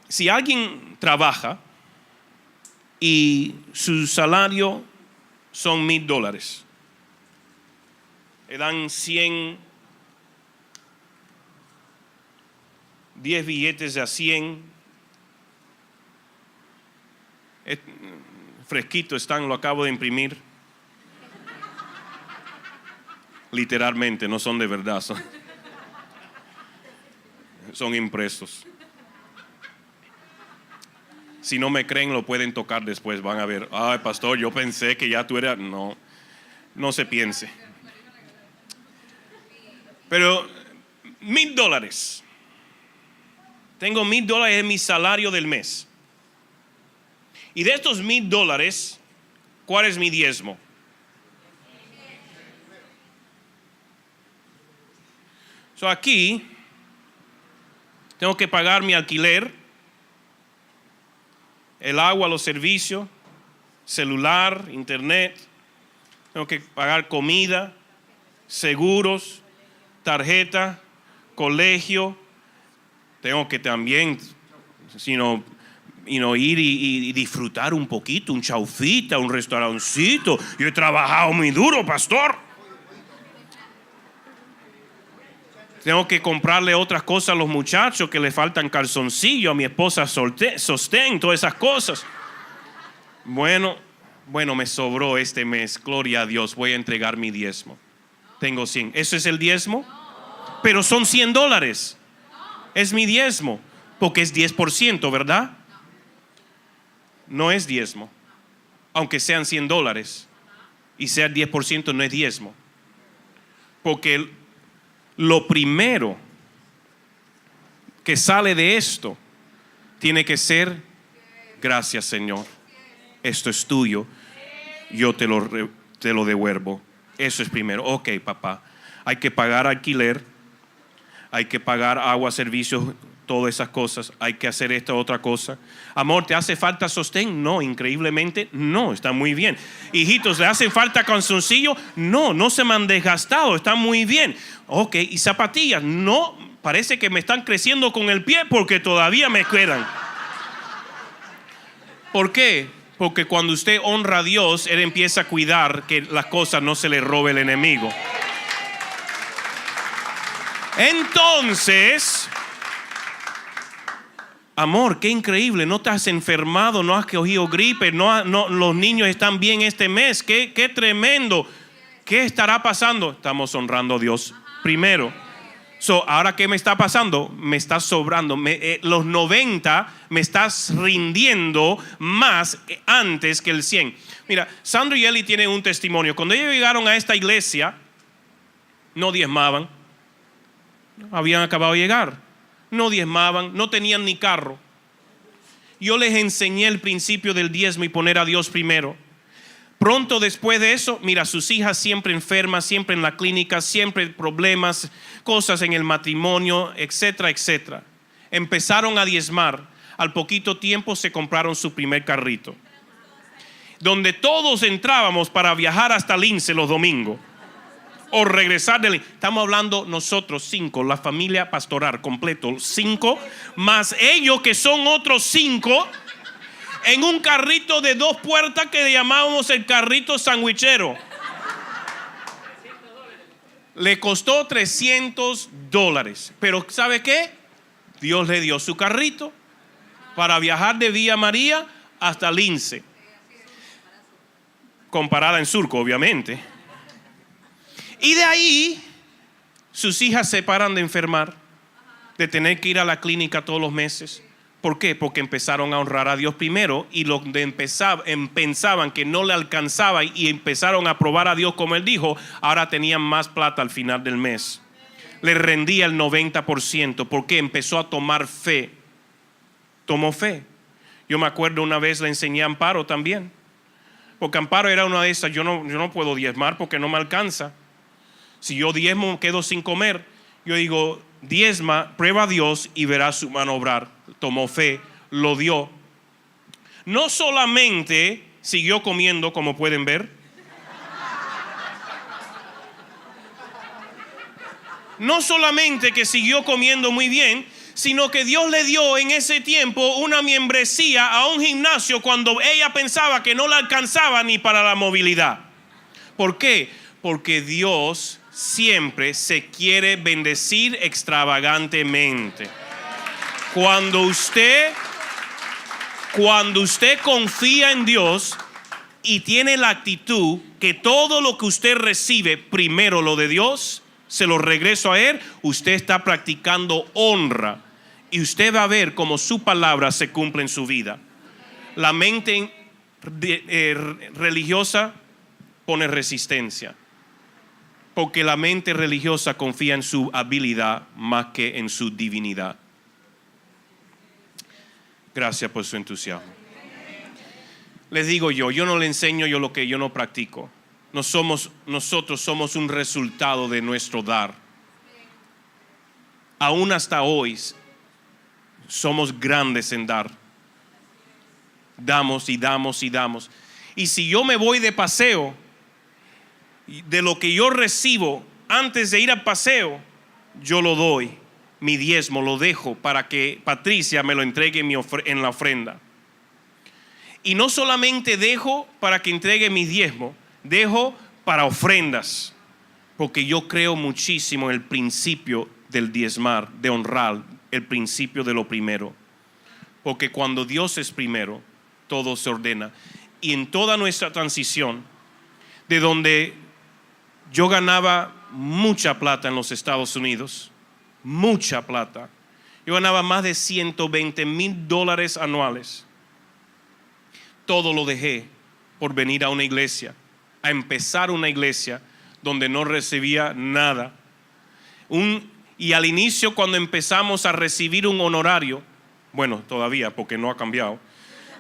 Si alguien trabaja y su salario son $1,000, le dan 100, 10 billetes de a 100, fresquito están, lo acabo de imprimir. Literalmente, no son de verdad, son impresos. Si no me creen, lo pueden tocar después, van a ver. Ay, pastor, yo pensé que ya tú eras. No se piense. Pero $1,000. Tengo $1,000 en mi salario del mes. Y de estos $1,000, ¿cuál es mi diezmo? Aquí tengo que pagar mi alquiler, el agua, los servicios, celular, internet. Tengo que pagar comida, seguros, tarjeta, colegio. Tengo que también ir y disfrutar un poquito, un chaufita, un restaurancito. Yo he trabajado muy duro, pastor. Tengo que comprarle otras cosas a los muchachos que le faltan calzoncillos, a mi esposa sostén, todas esas cosas. Bueno, me sobró este mes, gloria a Dios, voy a entregar mi diezmo. Tengo 100. ¿Eso es el diezmo? Pero son $100. Es mi diezmo, porque es 10%, ¿verdad? No es diezmo. Aunque sean $100 y sea el 10%, no es diezmo. Porque lo primero que sale de esto tiene que ser: gracias, Señor, esto es tuyo, yo te lo devuelvo. Eso es primero. Ok, papá, hay que pagar alquiler, hay que pagar agua, servicios, todas esas cosas, hay que hacer esta otra cosa. Amor, ¿te hace falta sostén? No, increíblemente no, está muy bien. Hijitos, ¿le hacen falta calzoncillo? No se me han desgastado, está muy bien. Ok, ¿y zapatillas? No, parece que me están creciendo con el pie porque todavía me quedan. ¿Por qué? Porque cuando usted honra a Dios, Él empieza a cuidar que las cosas no se le robe el enemigo. Entonces, amor, qué increíble, no te has enfermado, no has cogido gripe, los niños están bien este mes, qué tremendo. ¿Qué estará pasando? Estamos honrando a Dios primero. Ahora, ¿qué me está pasando? Me está sobrando. Los 90 me estás rindiendo más antes que el 100. Mira, Sandro y Eli tienen un testimonio. Cuando ellos llegaron a esta iglesia, no diezmaban. Habían acabado de llegar. No diezmaban, no tenían ni carro. Yo les enseñé el principio del diezmo y poner a Dios primero. Pronto después de eso, mira, sus hijas siempre enfermas, siempre en la clínica, siempre problemas, cosas en el matrimonio, etcétera, etcétera. Empezaron a diezmar. Al poquito tiempo se compraron su primer carrito, donde todos entrábamos para viajar hasta Lince los domingos o regresar de Lince. Estamos hablando nosotros 5, la familia pastoral completo, 5, más ellos que son otros 5, en un carrito de 2 puertas que llamábamos el carrito sandwichero. Le costó $300. Pero ¿sabe qué? Dios le dio su carrito para viajar de Villa María hasta Lince. Comparada en Surco, obviamente. Y de ahí, sus hijas se paran de enfermar, de tener que ir a la clínica todos los meses. ¿Por qué? Porque empezaron a honrar a Dios primero y lo que pensaban que no le alcanzaba y empezaron a probar a Dios como Él dijo, ahora tenían más plata al final del mes. Le rendía el 90% porque empezó a tomar fe. Tomó fe. Yo me acuerdo una vez le enseñé a Amparo también. Porque Amparo era una de esas, yo no puedo diezmar porque no me alcanza. Si yo diezmo quedo sin comer. Yo digo, diezma, prueba a Dios y verás su mano obrar. Tomó fe, lo dio. No solamente siguió comiendo, como pueden ver. No solamente que siguió comiendo muy bien, sino que Dios le dio en ese tiempo una membresía a un gimnasio cuando ella pensaba que no la alcanzaba ni para la movilidad. ¿Por qué? Porque Dios siempre se quiere bendecir extravagantemente. Cuando usted confía en Dios y tiene la actitud que todo lo que usted recibe, primero lo de Dios, se lo regreso a Él, usted está practicando honra y usted va a ver cómo su palabra se cumple en su vida. La mente religiosa pone resistencia, porque la mente religiosa confía en su habilidad más que en su divinidad. Gracias por su entusiasmo. Les digo yo no le enseño yo lo que yo no practico. Nosotros somos un resultado de nuestro dar. Aún hasta hoy somos grandes en dar. Damos y damos y damos. Y si yo me voy de paseo, de lo que yo recibo antes de ir al paseo, yo lo doy. Mi diezmo lo dejo para que Patricia me lo entregue en la ofrenda. Y no solamente dejo para que entregue mi diezmo, dejo para ofrendas, porque yo creo muchísimo en el principio del diezmar, de honrar, el principio de lo primero. Porque cuando Dios es primero, todo se ordena. Y en toda nuestra transición, de donde yo ganaba mucha plata en los Estados Unidos, mucha plata, yo ganaba más de $120,000 anuales. Todo lo dejé por venir a una iglesia, a empezar una iglesia donde no recibía nada. Y al inicio, cuando empezamos a recibir un honorario, bueno, todavía porque no ha cambiado,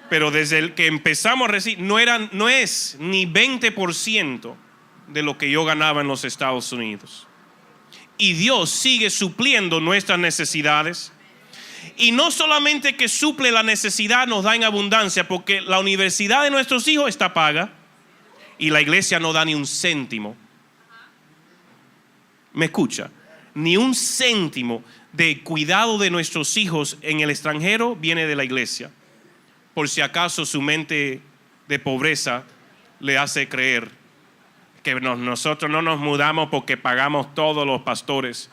pero desde el que empezamos a recibir, no es ni 20% de lo que yo ganaba en los Estados Unidos. Y Dios sigue supliendo nuestras necesidades. Y no solamente que suple la necesidad, nos da en abundancia, porque la universidad de nuestros hijos está paga y la iglesia no da ni un céntimo. ¿Me escucha? Ni un céntimo de cuidado de nuestros hijos en el extranjero viene de la iglesia. Por si acaso su mente de pobreza le hace creer que nosotros no nos mudamos porque pagamos todos los pastores.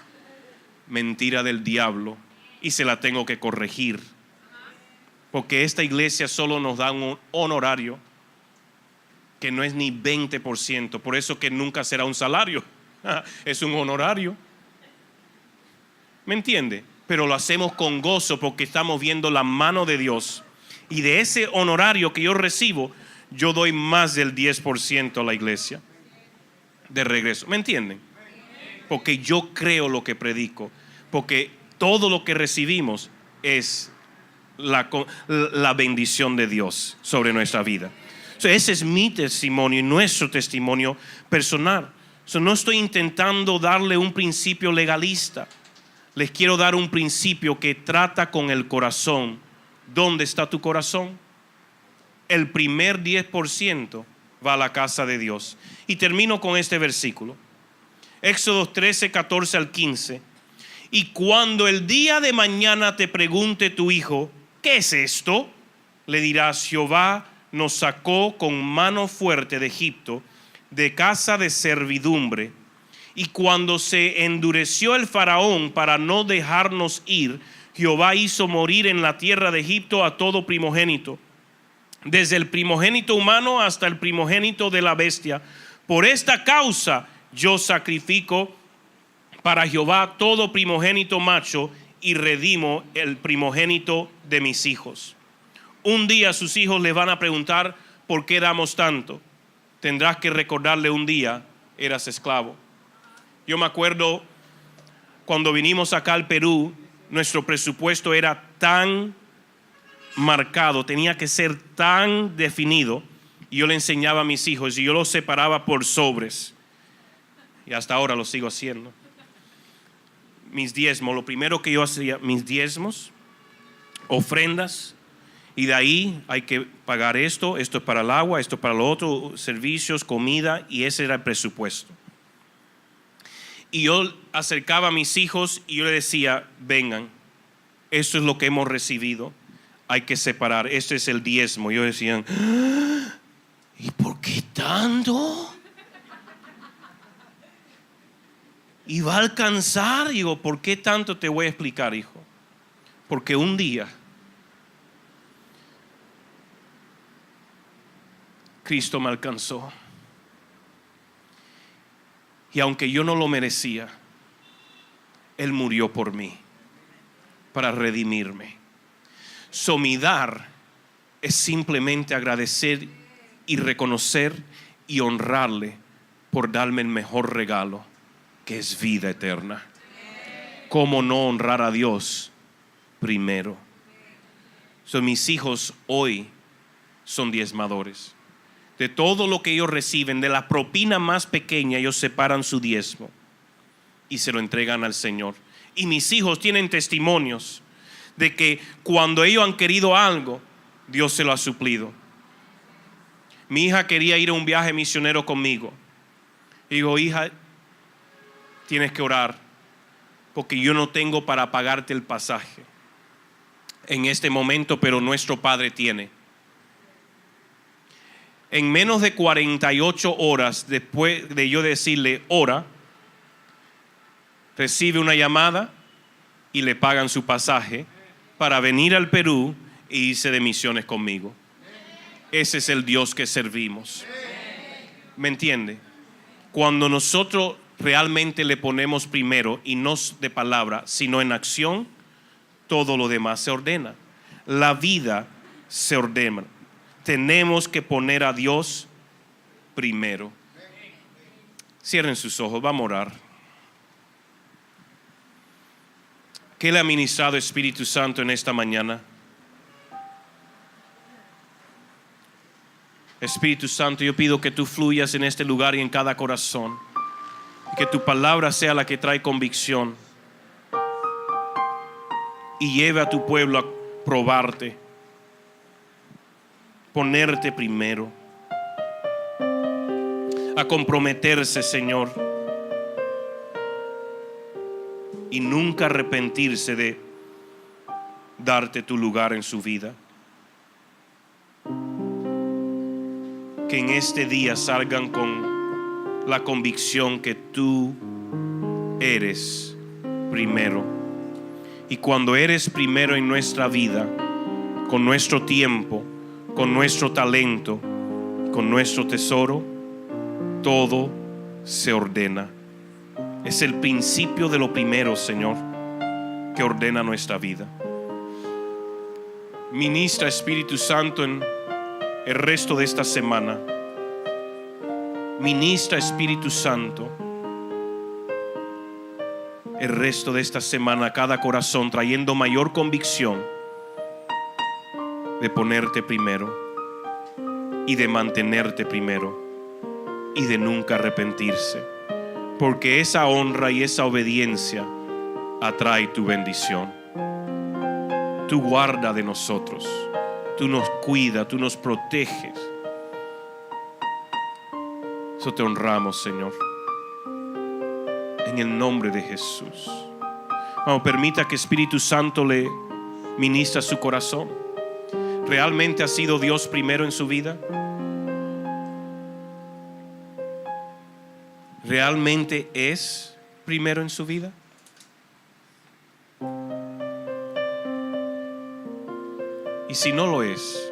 Mentira del diablo. Y se la tengo que corregir, porque esta iglesia solo nos da un honorario que no es ni 20%. Por eso que nunca será un salario, es un honorario. ¿Me entiende? Pero lo hacemos con gozo porque estamos viendo la mano de Dios. Y de ese honorario que yo recibo, yo doy más del 10% a la iglesia de regreso. ¿Me entienden? Porque yo creo lo que predico, porque todo lo que recibimos es la bendición de Dios sobre nuestra vida. Ese es mi testimonio y nuestro testimonio personal. No estoy intentando darle un principio legalista. Les quiero dar un principio que trata con el corazón. ¿Dónde está tu corazón? El primer 10% va a la casa de Dios. Y termino con este versículo. Éxodo 13, 14 al 15. Y cuando el día de mañana te pregunte tu hijo, ¿qué es esto? Le dirás: Jehová nos sacó con mano fuerte de Egipto, de casa de servidumbre. Y cuando se endureció el faraón para no dejarnos ir, Jehová hizo morir en la tierra de Egipto a todo primogénito, desde el primogénito humano hasta el primogénito de la bestia. Por esta causa yo sacrifico para Jehová todo primogénito macho y redimo el primogénito de mis hijos. Un día sus hijos le van a preguntar: ¿por qué damos tanto? Tendrás que recordarle: un día eras esclavo. Yo me acuerdo cuando vinimos acá al Perú, nuestro presupuesto era tan marcado, tenía que ser tan definido. Y yo le enseñaba a mis hijos y yo los separaba por sobres. Y hasta ahora lo sigo haciendo. Mis diezmos, lo primero que yo hacía, mis diezmos, ofrendas. Y de ahí hay que pagar esto es para el agua, esto para lo otro, servicios, comida, y ese era el presupuesto. Y yo acercaba a mis hijos y yo les decía: vengan, esto es lo que hemos recibido, hay que separar, este es el diezmo. Y ellos decían: ¿y por qué tanto? ¿Y va a alcanzar? Y digo: ¿por qué tanto? Te voy a explicar, hijo. Porque un día Cristo me alcanzó. Y aunque yo no lo merecía, Él murió por mí para redimirme. Mi dar es simplemente agradecer y reconocer y honrarle por darme el mejor regalo, que es vida eterna. ¿Cómo no honrar a Dios primero? Mis hijos hoy son diezmadores. De todo lo que ellos reciben, de la propina más pequeña, ellos separan su diezmo y se lo entregan al Señor. Y mis hijos tienen testimonios de que cuando ellos han querido algo, Dios se lo ha suplido. Mi hija quería ir a un viaje misionero conmigo. Y digo: hija, tienes que orar, porque yo no tengo para pagarte el pasaje en este momento, pero nuestro Padre tiene. En menos de 48 horas después de yo decirle ora, recibe una llamada y le pagan su pasaje para venir al Perú e irse de misiones conmigo. Ese es el Dios que servimos. ¿Me entiende? Cuando nosotros realmente le ponemos primero, y no de palabra sino en acción, todo lo demás se ordena. La vida se ordena. Tenemos que poner a Dios primero. Cierren sus ojos, vamos a orar. ¿Qué le ha ministrado Espíritu Santo en esta mañana? Espíritu Santo, yo pido que tú fluyas en este lugar y en cada corazón, y que tu palabra sea la que trae convicción y lleve a tu pueblo a probarte, ponerte primero, a comprometerse, Señor, y nunca arrepentirse de darte tu lugar en su vida. Que en este día salgan con la convicción que tú eres primero. Y cuando eres primero en nuestra vida, con nuestro tiempo, con nuestro talento, con nuestro tesoro, todo se ordena. Es el principio de lo primero, Señor, que ordena nuestra vida. Ministra, Espíritu Santo, en el resto de esta semana. Ministra, Espíritu Santo, el resto de esta semana a cada corazón, trayendo mayor convicción de ponerte primero. y de mantenerte primero y de nunca arrepentirse, porque esa honra y esa obediencia atrae tu bendición. Tú guarda de nosotros, tú nos cuidas, tú nos proteges. Eso te honramos, Señor, en el nombre de Jesús. Vamos, permita que Espíritu Santo le ministra su corazón. ¿Realmente ha sido Dios primero en su vida? ¿Realmente es primero en su vida? Y si no lo es,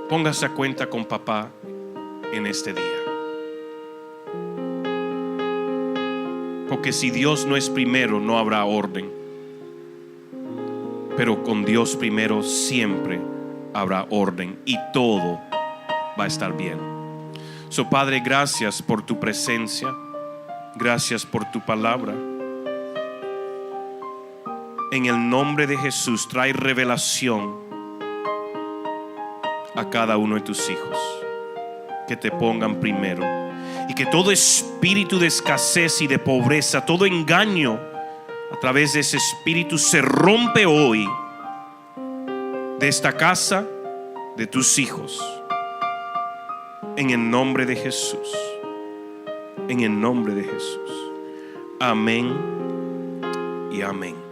póngase a cuenta con papá en este día. Porque si Dios no es primero, no habrá orden. Pero con Dios primero siempre habrá orden y todo va a estar bien. So, Padre, gracias por tu presencia. Gracias por tu palabra. En el nombre de Jesús, trae revelación a cada uno de tus hijos. Que te pongan primero. Y que todo espíritu de escasez y de pobreza, todo engaño a través de ese espíritu se rompe hoy de esta casa, de tus hijos. En el nombre de Jesús. En el nombre de Jesús. Amén y amén.